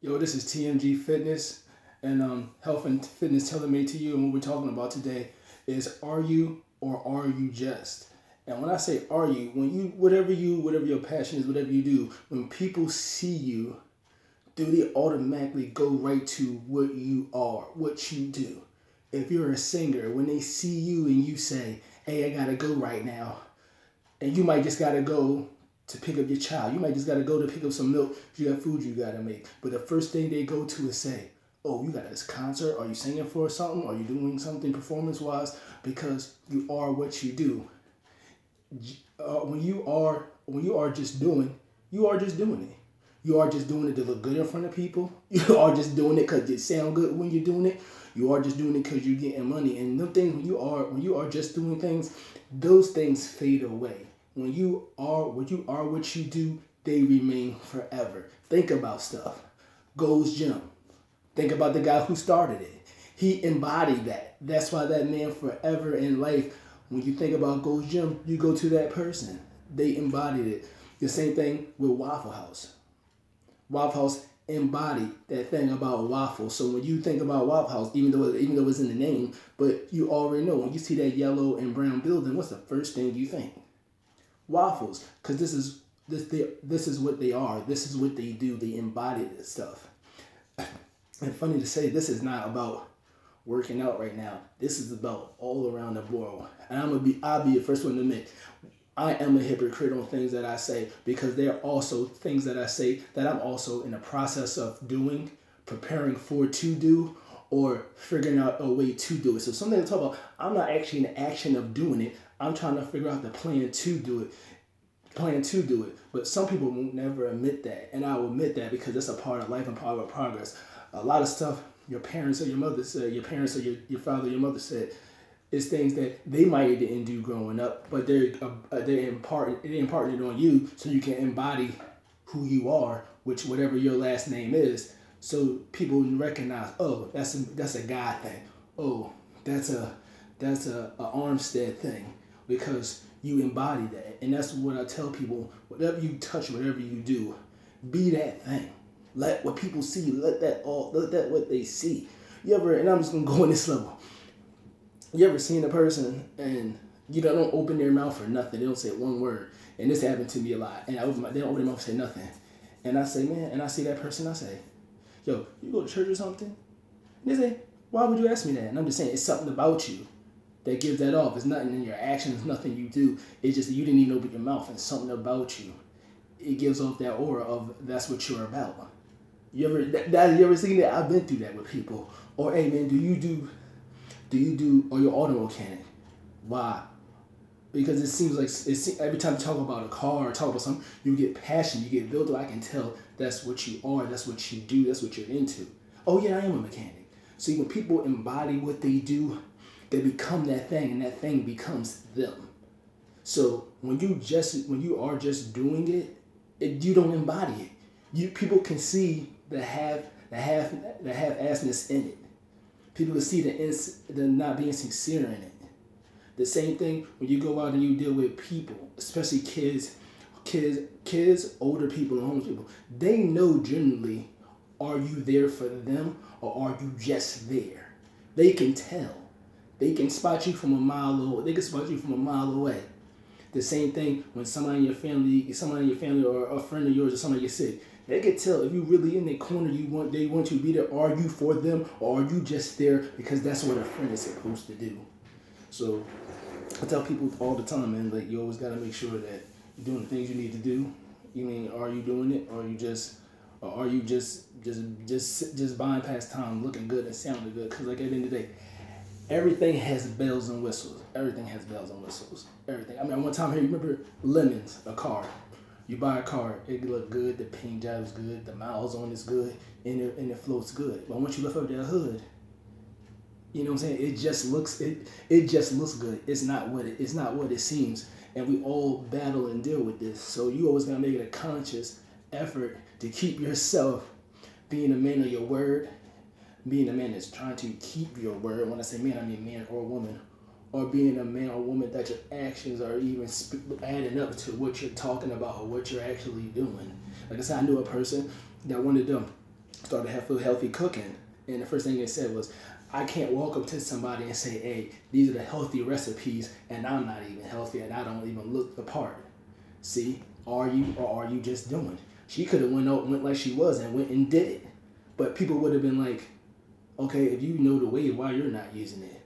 Yo, this is T.M.G Fitness and Health and Fitness Tailor Made to You. And what we're talking about today is are you or are you just? And when I say are you, whatever your passion is, whatever you do, when people see you, do they automatically go right to what you are, what you do? If you're a singer, when they see you and you say, hey, I gotta go right now, and you might just gotta go to pick up your child. You might just gotta go to pick up some milk. You got food you gotta make. But the first thing they go to is say, "Oh, you got this concert? Are you singing for something? Are you doing something performance-wise?" Because you are what you do. When you are just doing, you are just doing it. You are just doing it to look good in front of people. You are just doing it because it sound good when you're doing it. You are just doing it because you're getting money. And them things when you are just doing things, those things fade away. When you are what you do, they remain forever. Think about stuff. Goes Gym. Think about the guy who started it. He embodied that. That's why that man forever in life, when you think about Gold's Gym, you go to that person. They embodied it. The same thing with Waffle House. Waffle House embodied that thing about waffles. So when you think about Waffle House, even though it's in the name, but you already know when you see that yellow and brown building, what's the first thing you think? Waffles, because this is what they are. This is what they do. They embody this stuff. And funny to say, this is not about working out right now. This is about all around the world. And I'll be the first one to admit, I am a hypocrite on things that I say because there are also things that I say that I'm also in the process of doing, preparing for to do, or figuring out a way to do it. So something to talk about, I'm not actually in the action of doing it. I'm trying to figure out the plan to do it. But some people won't never admit that. And I will admit that because it's a part of life and part of progress. A lot of stuff your parents or your mother said, your parents or your father or your mother said, is things that they might didn't do growing up, but they imparting it on you so you can embody who you are, which whatever your last name is, so people recognize, oh, that's a guy thing. Oh, that's a Armstead thing because you embody that, and that's what I tell people. Whatever you touch, whatever you do, be that thing. Let what people see. Let that what they see. You ever? And I'm just gonna go on this level. You ever seen a person and you don't open their mouth for nothing? They don't say one word. And this happened to me a lot. And they don't open their mouth and say nothing. And I say, man, and I see that person. I say, yo, you go to church or something? And they say, why would you ask me that? And I'm just saying, it's something about you that gives that off. It's nothing in your actions, nothing you do. It's just that you didn't even open your mouth, and something about you. It gives off that aura of that's what you're about. You ever seen that? I've been through that with people. Or hey man, or your auto mechanic? Why? Because it seems like every time you talk about a car or talk about something, you get passion, you get built up. I can tell that's what you are, that's what you do, that's what you're into. Oh yeah, I am a mechanic. See, when people embody what they do, they become that thing, and that thing becomes them. So when you are just doing you don't embody it. People can see the half assness in it. People can see the not being sincere in it. The same thing when you go out and you deal with people, especially kids, older people, and homeless people. They know generally, are you there for them or are you just there? They can tell. They can spot you from a mile away. They can spot you from a mile away. The same thing when somebody in your family or a friend of yours or somebody gets sick. They can tell if you really in their corner. They want you to be there. Are you for them or are you just there because that's what a friend is supposed to do? So I tell people all the time, man. Like you always got to make sure that you're doing the things you need to do. You mean, are you doing it, or are you just buying past time, looking good and sounding good? Because like at the end of the day, everything has bells and whistles. Everything has bells and whistles. Everything. I mean, one time here, you remember Lemons, a car. You buy a car, it look good, the paint job is good, the miles on is good, and it floats good. But once you lift up that hood, you know what I'm saying? It just looks good. It's not what it seems. And we all battle and deal with this. So you always gotta make it a conscious effort to keep yourself being a man of your word, being a man that's trying to keep your word. When I say man, I mean man or woman. Or being a man or woman that your actions are even adding up to what you're talking about or what you're actually doing. Like I said, I knew a person that wanted them started to have healthy cooking. And the first thing they said was, I can't walk up to somebody and say, hey, these are the healthy recipes, and I'm not even healthy, and I don't even look the part. See, are you or are you just doing? She could have went like she was and went and did it. But people would have been like, okay, if you know the way, why you're not using it?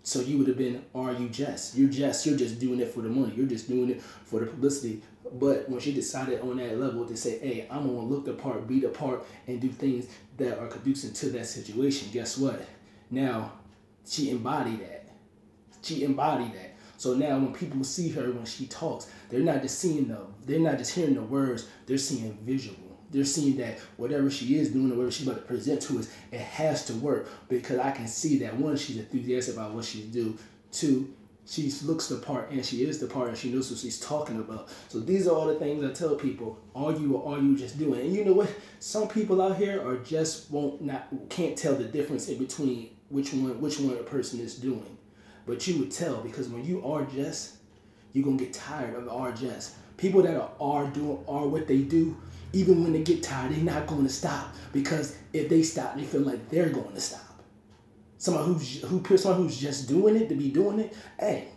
So you would have been, are you just? You're just doing it for the money. You're just doing it for the publicity. But when she decided on that level to say, hey, I'm going to look the part, be the part, and do things that are conducive to that situation, guess what? Now, she embodied that. She embodied that. So now when people see her, when she talks, they're not just hearing the words, they're seeing visual. They're seeing that whatever she is doing or whatever she's about to present to us, it has to work, because I can see that, one, she's enthusiastic about what she do. Two, she looks the part and she is the part and she knows what she's talking about. So these are all the things I tell people. Are you or are you just doing? And you know what? Some people out here are just can't tell the difference in between which one a person is doing. But you would tell, because when you are just, you're gonna get tired of the are just. People that are what they do, even when they get tired, they're not going to stop, because if they stop, they feel like they're going to stop. Someone who's just doing it to be doing it, hey,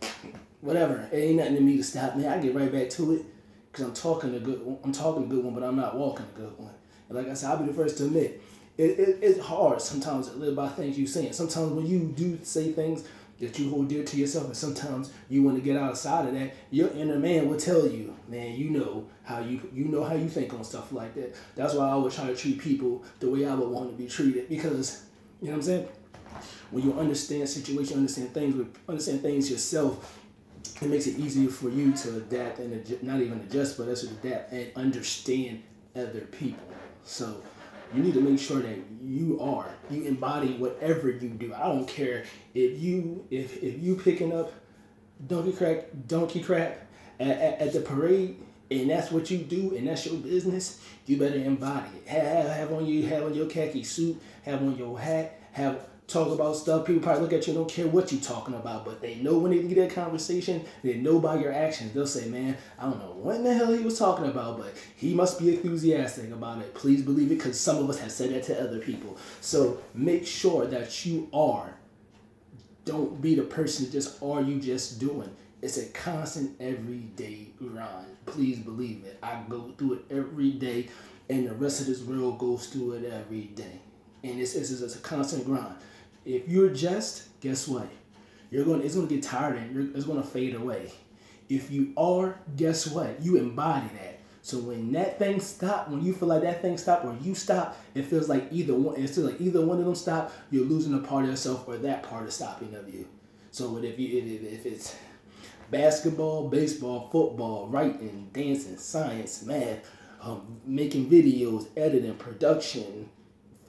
whatever. It ain't nothing to me to stop, man. I get right back to it, because I'm talking a good one, but I'm not walking a good one. And like I said, I'll be the first to admit, it's hard sometimes to live by things you're saying. Sometimes when you do say things that you hold dear to yourself, and sometimes you want to get outside of that, your inner man will tell you, man, you know how you think on stuff like that. That's why I always try to treat people the way I would want to be treated, because you know what I'm saying? When you understand situations, understand things yourself, it makes it easier for you to adapt and not even adjust, but also adapt and understand other people. So you need to make sure that you embody whatever you do. I don't care if you picking up donkey crap at the parade, and that's what you do, and that's your business. You better embody it. Have on your khaki suit, have on your hat, talk about stuff. People probably look at you and don't care what you're talking about, but they know when they get that conversation, they know by your actions. They'll say, man, I don't know what in the hell he was talking about, but he must be enthusiastic about it. Please believe it, because some of us have said that to other people. So make sure that you are. Don't be the person that you just doing. It's a constant everyday grind. Please believe it. I go through it every day, and the rest of this world goes through it every day. And it's a constant grind. If you're just, guess what? It's gonna get tired and it's gonna fade away. If you are, guess what? You embody that. So when that thing stop, when you feel like that thing stop or you stop, it feels like either one of them stop, you're losing a part of yourself, or that part is stopping of you. So if it's basketball, baseball, football, writing, dancing, science, math, making videos, editing, production,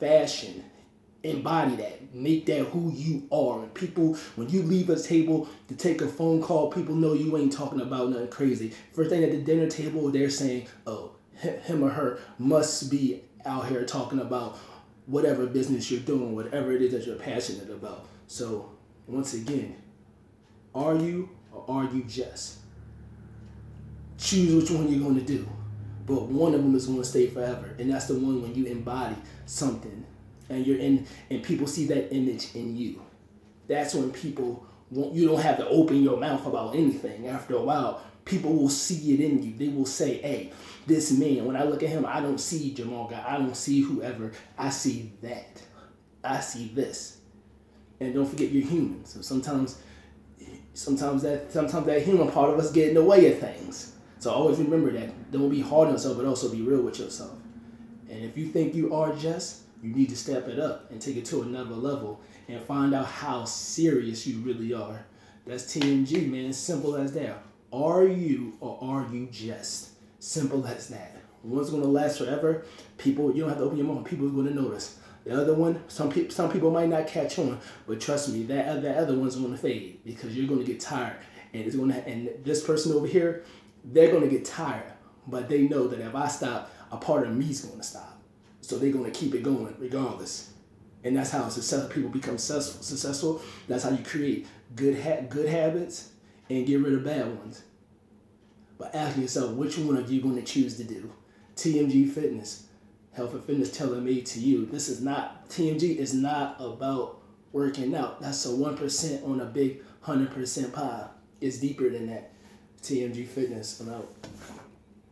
fashion, embody that. Make that who you are. And people, when you leave a table to take a phone call, people know you ain't talking about nothing crazy. First thing at the dinner table, they're saying, oh, him or her must be out here talking about whatever business you're doing, whatever it is that you're passionate about. So once again, are you or are you just? Choose which one you're going to do. But one of them is going to stay forever. And that's the one when you embody something and people see that image in you. That's when you don't have to open your mouth about anything. After a while, people will see it in you. They will say, hey, this man, when I look at him, I don't see Jamal Guy. I don't see whoever. I see that. I see this. And don't forget, you're human. So sometimes that human part of us get in the way of things. So always remember that. Don't be hard on yourself, but also be real with yourself. And if you think you are just, you need to step it up and take it to another level and find out how serious you really are. That's T.M.G, man. Simple as that. Are you or are you just? Simple as that. One's going to last forever. You don't have to open your mouth. People are going to notice. The other one, some people might not catch on, but trust me, that other one's going to fade, because you're going to get tired. And this person over here, they're going to get tired, but they know that if I stop, a part of me's going to stop. So they're going to keep it going regardless. And that's how people become successful. That's how you create good habits and get rid of bad ones. But ask yourself, which one are you going to choose to do? TMG Fitness. Health and Fitness tailor-made to you. This is not, TMG is not about working out. That's a 1% on a big 100% pie. It's deeper than that. TMG Fitness, I'm out.